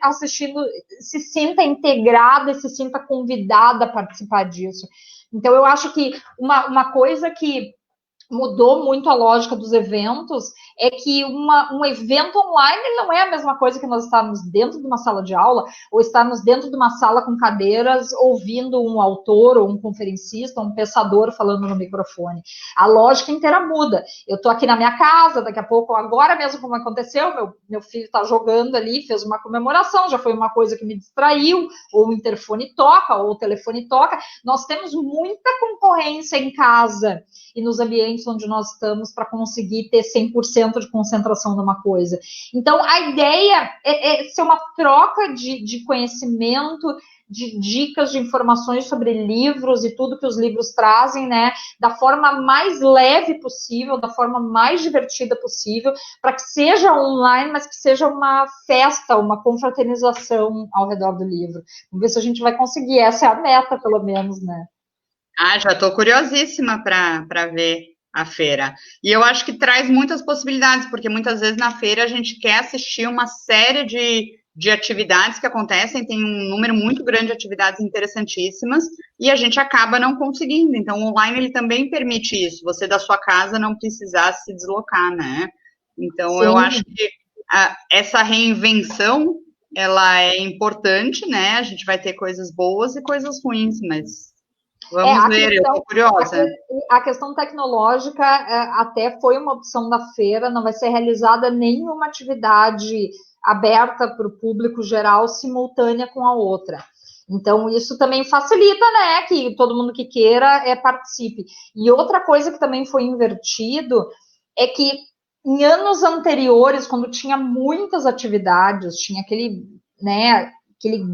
[SPEAKER 3] assistindo se sinta integrada e se sinta convidada a participar disso. Então, eu acho que uma coisa que mudou muito a lógica dos eventos é que um evento online não é a mesma coisa que nós estarmos dentro de uma sala de aula ou estarmos dentro de uma sala com cadeiras ouvindo um autor ou um conferencista, um pensador falando no microfone. A lógica inteira muda. Eu estou aqui na minha casa, daqui a pouco, agora mesmo como aconteceu, meu filho está jogando ali, fez uma comemoração, já foi uma coisa que me distraiu, ou o interfone toca, ou o telefone toca. Nós temos muita concorrência em casa e nos ambientes onde nós estamos para conseguir ter 100% de concentração numa coisa. Então, a ideia é ser uma troca de conhecimento, de dicas, de informações sobre livros e tudo que os livros trazem, né, da forma mais leve possível, da forma mais divertida possível, para que seja online, mas que seja uma festa, uma confraternização ao redor do livro. Vamos ver se a gente vai conseguir, essa é a meta, pelo menos, né.
[SPEAKER 2] Já estou curiosíssima para ver a feira. E eu acho que traz muitas possibilidades, porque muitas vezes na feira a gente quer assistir uma série de atividades que acontecem, tem um número muito grande de atividades interessantíssimas, e a gente acaba não conseguindo. Então, o online ele também permite isso, você da sua casa não precisar se deslocar, né? Então, sim, eu acho que essa reinvenção, ela é importante, né? A gente vai ter coisas boas e coisas ruins, mas vamos ver, eu estou curiosa.
[SPEAKER 3] A questão tecnológica até foi uma opção da feira, não vai ser realizada nenhuma atividade aberta para o público geral simultânea com a outra. Então, isso também facilita, né, que todo mundo que queira participe. E outra coisa que também foi invertido é que em anos anteriores, quando tinha muitas atividades, tinha aquele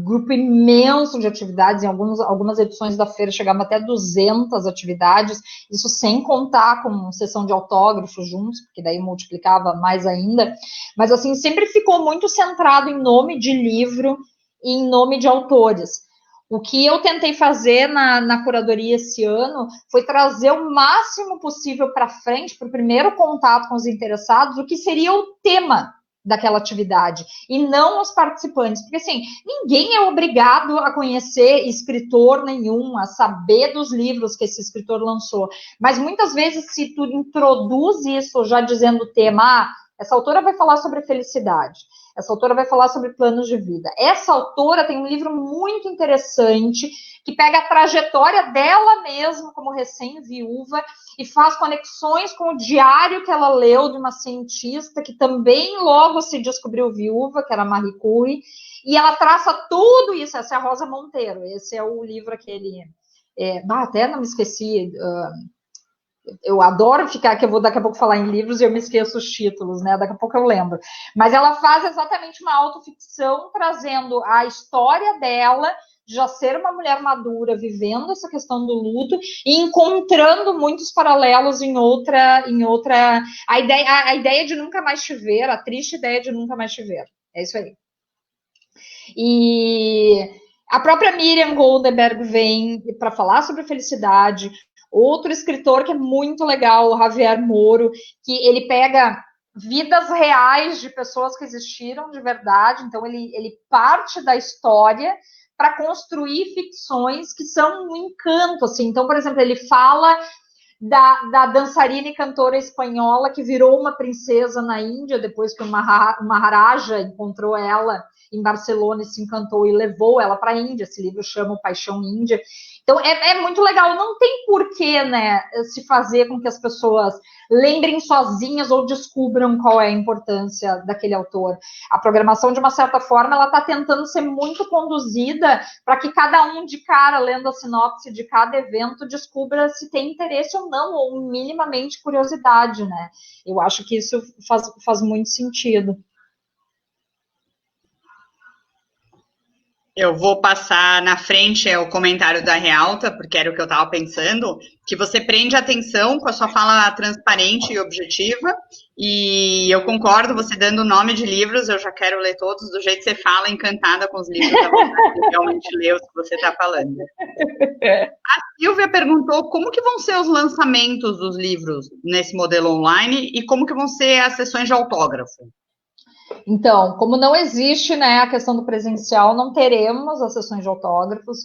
[SPEAKER 3] grupo imenso de atividades, em algumas edições da feira chegavam até 200 atividades, isso sem contar com sessão de autógrafos juntos, porque daí multiplicava mais ainda, mas assim, sempre ficou muito centrado em nome de livro e em nome de autores. O que eu tentei fazer na curadoria esse ano foi trazer o máximo possível para frente, para o primeiro contato com os interessados, o que seria o tema daquela atividade, e não os participantes, porque assim, ninguém é obrigado a conhecer escritor nenhum, a saber dos livros que esse escritor lançou, mas muitas vezes se tu introduz isso já dizendo o tema, essa autora vai falar sobre felicidade, essa autora vai falar sobre planos de vida, essa autora tem um livro muito interessante, que pega a trajetória dela mesma como recém-viúva e faz conexões com o diário que ela leu de uma cientista que também logo se descobriu viúva, que era Marie Curie, e ela traça tudo isso. Essa é a Rosa Monteiro, esse é o livro aquele... até não me esqueci... eu adoro ficar, que eu vou daqui a pouco falar em livros e eu me esqueço os títulos, né? Daqui a pouco eu lembro. Mas ela faz exatamente uma autoficção, trazendo a história dela, já ser uma mulher madura, vivendo essa questão do luto e encontrando muitos paralelos em outra a ideia de nunca mais te ver, a triste ideia de nunca mais te ver. É isso aí. E a própria Miriam Goldenberg vem para falar sobre felicidade. Outro escritor que é muito legal, o Javier Moro, que ele pega vidas reais de pessoas que existiram de verdade, então ele parte da história para construir ficções que são um encanto, assim. Então, por exemplo, ele fala da dançarina e cantora espanhola que virou uma princesa na Índia, depois que o Maharaja encontrou ela em Barcelona e se encantou e levou ela para a Índia. Esse livro chama Paixão Índia. Então, é muito legal. Não tem porquê, né, se fazer com que as pessoas lembrem sozinhas ou descubram qual é a importância daquele autor. A programação, de uma certa forma, ela está tentando ser muito conduzida para que cada um de cara, lendo a sinopse de cada evento, descubra se tem interesse ou não, ou minimamente curiosidade, né? Eu acho que isso faz muito sentido.
[SPEAKER 2] Eu vou passar na frente o comentário da Realta, porque era o que eu estava pensando, que você prende a atenção com a sua fala transparente e objetiva, e eu concordo, você dando o nome de livros, eu já quero ler todos, do jeito que você fala, encantada com os livros, da vontade de realmente ler os que você está falando. A Silvia perguntou como que vão ser os lançamentos dos livros nesse modelo online e como que vão ser as sessões de autógrafo.
[SPEAKER 3] Então, como não existe, né, a questão do presencial, não teremos as sessões de autógrafos.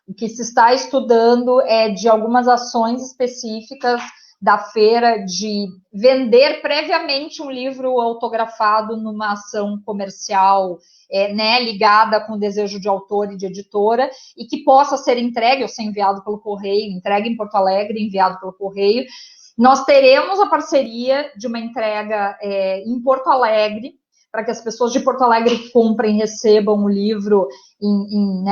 [SPEAKER 3] O que se está estudando é de algumas ações específicas da feira de vender previamente um livro autografado numa ação comercial, né, ligada com o desejo de autor e de editora, e que possa ser entregue ou ser enviado pelo correio, entregue em Porto Alegre, enviado pelo correio. Nós teremos a parceria de uma entrega em Porto Alegre, para que as pessoas de Porto Alegre comprem e recebam o livro em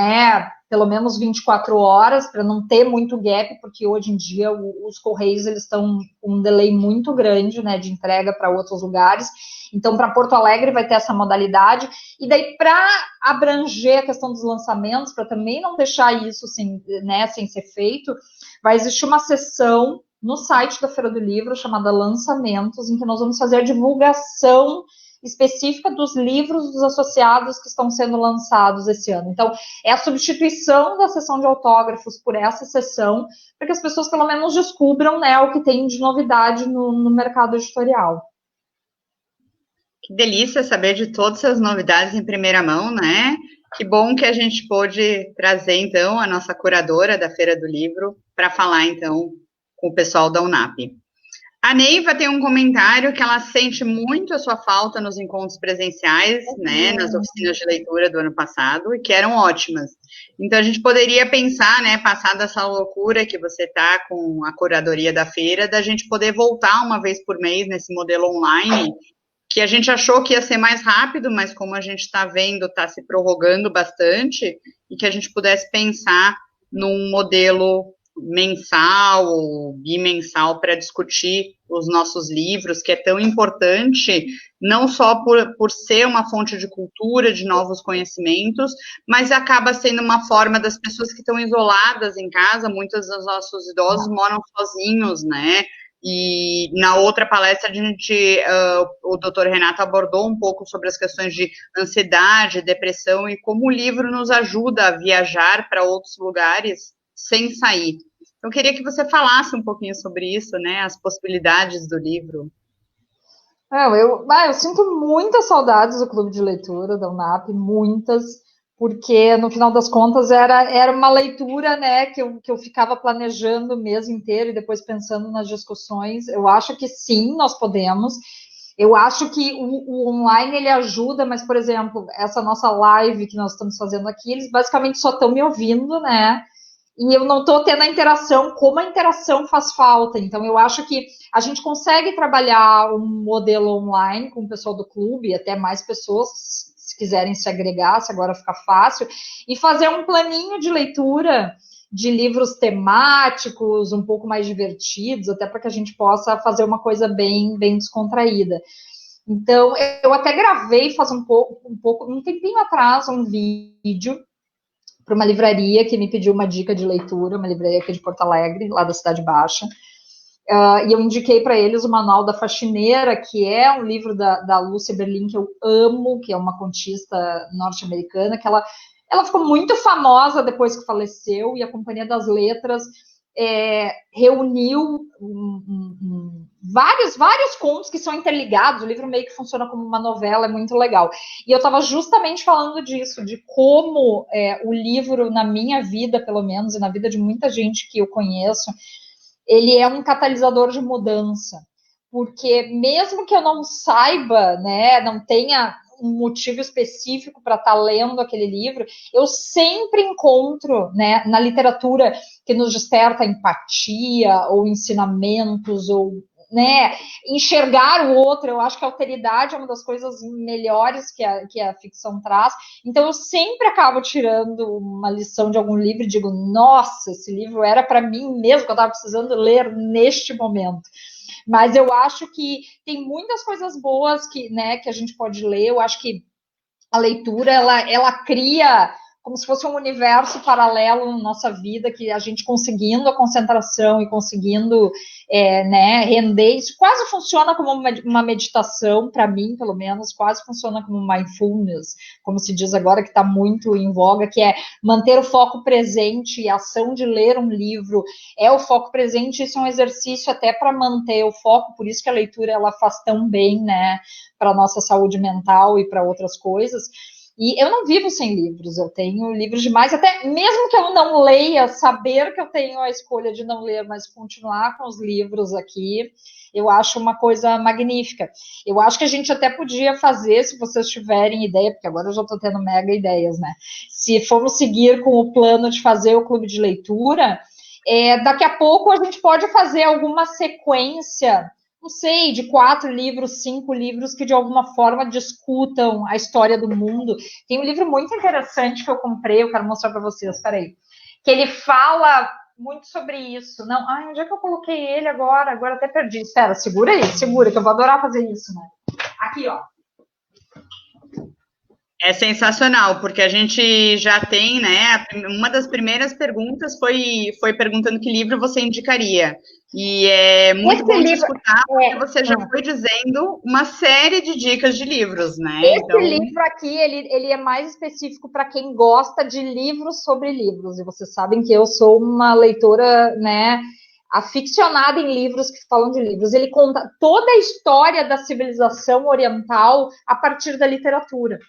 [SPEAKER 3] pelo menos 24 horas, para não ter muito gap, porque hoje em dia os correios eles estão com um delay muito grande, né, de entrega para outros lugares. Então, para Porto Alegre vai ter essa modalidade. E daí, para abranger a questão dos lançamentos, para também não deixar isso sem ser feito, vai existir uma sessão no site da Feira do Livro chamada Lançamentos, em que nós vamos fazer a divulgação específica dos livros dos associados que estão sendo lançados esse ano. Então, é a substituição da sessão de autógrafos por essa sessão, para que as pessoas pelo menos descubram, né, o que tem de novidade no mercado editorial.
[SPEAKER 2] Que delícia saber de todas essas novidades em primeira mão, né? Que bom que a gente pôde trazer, então, a nossa curadora da Feira do Livro para falar, então, com o pessoal da UNAP. A Neiva tem um comentário que ela sente muito a sua falta nos encontros presenciais, né, nas oficinas de leitura do ano passado, e que eram ótimas. Então, a gente poderia pensar, né, passada essa loucura que você está com a curadoria da feira, da gente poder voltar uma vez por mês nesse modelo online, que a gente achou que ia ser mais rápido, mas como a gente está vendo, está se prorrogando bastante, e que a gente pudesse pensar num modelo mensal ou bimensal para discutir os nossos livros, que é tão importante, não só por ser uma fonte de cultura, de novos conhecimentos, mas acaba sendo uma forma das pessoas que estão isoladas em casa, muitos dos nossos idosos moram sozinhos, né? E na outra palestra, o doutor Renato abordou um pouco sobre as questões de ansiedade, depressão e como o livro nos ajuda a viajar para outros lugares sem sair. Então, eu queria que você falasse um pouquinho sobre isso, né, as possibilidades do livro.
[SPEAKER 3] Eu sinto muitas saudades do clube de leitura da UNAP, muitas, porque no final das contas era uma leitura, né, que eu ficava planejando o mês inteiro e depois pensando nas discussões. Eu acho que sim, nós podemos. Eu acho que o online ele ajuda, mas, por exemplo, essa nossa live que nós estamos fazendo aqui, eles basicamente só estão me ouvindo, né? E eu não estou tendo a interação, como a interação faz falta. Então, eu acho que a gente consegue trabalhar um modelo online com o pessoal do clube, até mais pessoas, se quiserem se agregar, se agora fica fácil, e fazer um planinho de leitura de livros temáticos, um pouco mais divertidos, até para que a gente possa fazer uma coisa bem descontraída. Então, eu até gravei faz um tempinho atrás, um vídeo para uma livraria que me pediu uma dica de leitura, uma livraria aqui de Porto Alegre, lá da Cidade Baixa. E eu indiquei para eles o Manual da Faxineira, que é um livro da Lúcia Berlin, que eu amo, que é uma contista norte-americana, que ela ficou muito famosa depois que faleceu, e a Companhia das Letras reuniu vários contos que são interligados, o livro meio que funciona como uma novela, é muito legal. E eu estava justamente falando disso, de como o livro, na minha vida, pelo menos, e na vida de muita gente que eu conheço, ele é um catalisador de mudança. Porque mesmo que eu não saiba, né, não tenha um motivo específico para estar lendo aquele livro, eu sempre encontro, né, na literatura que nos desperta empatia ou ensinamentos ou, né, enxergar o outro. Eu acho que a alteridade é uma das coisas melhores que a ficção traz. Então eu sempre acabo tirando uma lição de algum livro e digo, nossa, esse livro era para mim mesmo, que eu estava precisando ler neste momento. Mas eu acho que tem muitas coisas boas que a gente pode ler. Eu acho que a leitura, ela cria como se fosse um universo paralelo na nossa vida, que a gente conseguindo a concentração e conseguindo render, isso quase funciona como uma meditação, para mim, pelo menos, quase funciona como mindfulness, como se diz agora, que está muito em voga, que é manter o foco presente, e a ação de ler um livro é o foco presente. Isso é um exercício até para manter o foco, por isso que a leitura ela faz tão bem, né, para a nossa saúde mental e para outras coisas. E eu não vivo sem livros, eu tenho livros demais, até mesmo que eu não leia, saber que eu tenho a escolha de não ler, mas continuar com os livros aqui, eu acho uma coisa magnífica. Eu acho que a gente até podia fazer, se vocês tiverem ideia, porque agora eu já estou tendo mega ideias, né? Se formos seguir com o plano de fazer o clube de leitura, daqui a pouco a gente pode fazer alguma sequência, não sei, de 4 livros, 5 livros que de alguma forma discutam a história do mundo. Tem um livro muito interessante que eu comprei, eu quero mostrar para vocês, peraí, que ele fala muito sobre isso. Não, onde é que eu coloquei ele agora? Agora até perdi. Espera, segura aí, segura, que eu vou adorar fazer isso, né? Aqui, ó.
[SPEAKER 2] É sensacional, porque a gente já tem, né? Uma das primeiras perguntas foi perguntando que livro você indicaria. E é muito bom te escutar, porque você já foi dizendo uma série de dicas de livros, né?
[SPEAKER 3] Esse livro aqui, ele é mais específico para quem gosta de livros sobre livros. E vocês sabem que eu sou uma leitora, né, aficionada em livros que falam de livros. Ele conta toda a história da civilização oriental a partir da literatura.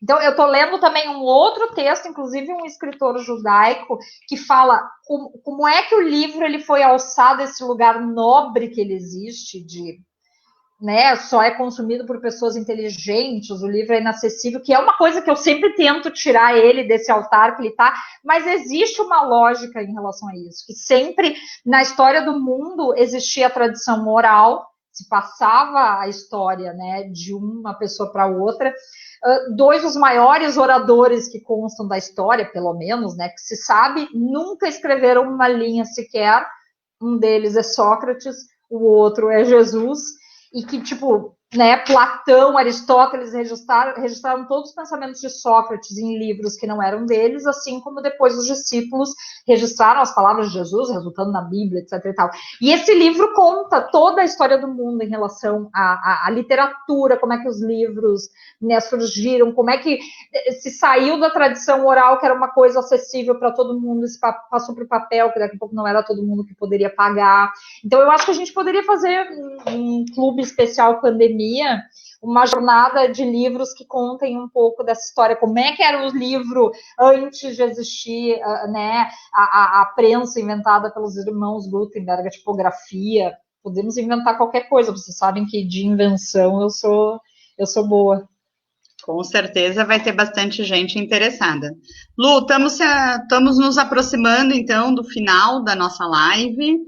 [SPEAKER 3] Então, eu estou lendo também um outro texto, inclusive um escritor judaico, que fala como é que o livro ele foi alçado a esse lugar nobre que ele existe, de, né, só é consumido por pessoas inteligentes, o livro é inacessível, que é uma coisa que eu sempre tento tirar ele desse altar que ele está, mas existe uma lógica em relação a isso, que sempre na história do mundo existia a tradição oral, se passava a história, né, de uma pessoa para outra. Dois dos maiores oradores que constam da história, pelo menos, né, que se sabe, nunca escreveram uma linha sequer. Um deles é Sócrates, o outro é Jesus, e que, tipo, né, Platão, Aristóteles registraram todos os pensamentos de Sócrates em livros que não eram deles, assim como depois os discípulos registraram as palavras de Jesus, resultando na Bíblia, etc. e tal. E esse livro conta toda a história do mundo em relação à literatura, como é que os livros, né, surgiram, como é que se saiu da tradição oral, que era uma coisa acessível para todo mundo, se passou para o papel, que daqui a pouco não era todo mundo que poderia pagar. Então, eu acho que a gente poderia fazer um clube especial pandemia, uma jornada de livros que contem um pouco dessa história, como é que era o livro antes de existir, né, a prensa inventada pelos irmãos Gutenberg, a tipografia. Podemos inventar qualquer coisa, vocês sabem que de invenção eu sou boa.
[SPEAKER 2] Com certeza vai ter bastante gente interessada. Lu, estamos nos aproximando, então, do final da nossa live.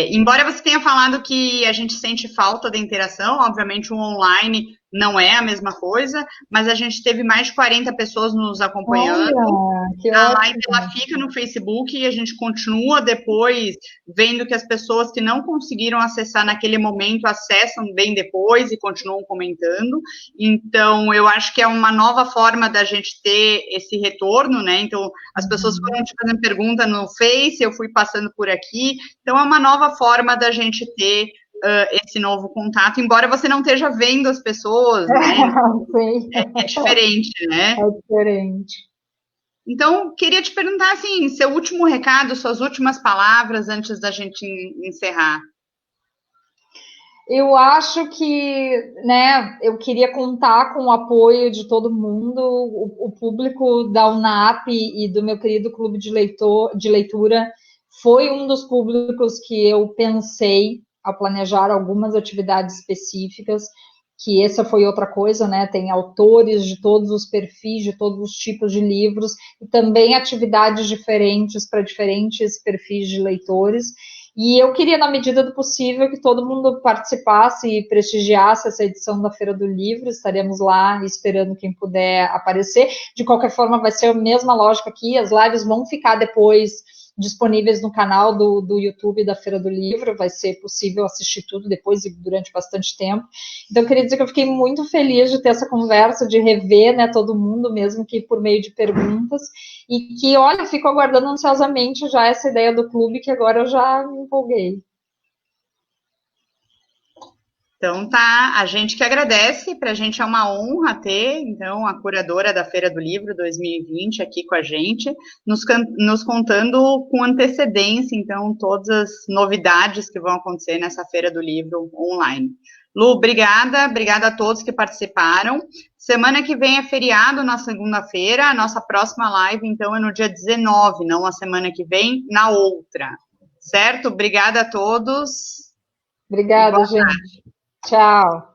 [SPEAKER 2] Embora você tenha falado que a gente sente falta da interação, obviamente o online não é a mesma coisa, mas a gente teve mais de 40 pessoas nos acompanhando. A live ela fica no Facebook e a gente continua depois vendo que as pessoas que não conseguiram acessar naquele momento acessam bem depois e continuam comentando. Então, eu acho que é uma nova forma da gente ter esse retorno, né? Então, as pessoas foram te fazendo pergunta no Face, eu fui passando por aqui. Então, é uma nova forma da gente ter esse novo contato, embora você não esteja vendo as pessoas, né?
[SPEAKER 3] Sim.
[SPEAKER 2] É diferente, né?
[SPEAKER 3] É diferente.
[SPEAKER 2] Então, queria te perguntar, assim, seu último recado, suas últimas palavras antes da gente encerrar.
[SPEAKER 3] Eu acho que, né, eu queria contar com o apoio de todo mundo, o público da UNAP e do meu querido clube de leitura foi um dos públicos que eu pensei ao planejar algumas atividades específicas, que essa foi outra coisa, né, tem autores de todos os perfis, de todos os tipos de livros, e também atividades diferentes para diferentes perfis de leitores. E eu queria, na medida do possível, que todo mundo participasse e prestigiasse essa edição da Feira do Livro. Estaremos lá esperando quem puder aparecer. De qualquer forma, vai ser a mesma lógica aqui. As lives vão ficar depois disponíveis no canal do YouTube da Feira do Livro. Vai ser possível assistir tudo depois e durante bastante tempo. Então, eu queria dizer que eu fiquei muito feliz de ter essa conversa, de rever, né, todo mundo, mesmo que por meio de perguntas. E que, olha, fico aguardando ansiosamente já essa ideia do clube, que agora eu já me empolguei.
[SPEAKER 2] Então tá, a gente que agradece, para a gente é uma honra ter, então, a curadora da Feira do Livro 2020 aqui com a gente, nos contando com antecedência, então, todas as novidades que vão acontecer nessa Feira do Livro online. Lu, obrigada a todos que participaram. Semana que vem é feriado na segunda-feira, a nossa próxima live, então, é no dia 19, não a semana que vem, na outra. Certo? Obrigada a todos.
[SPEAKER 3] Obrigada, gente. Tchau.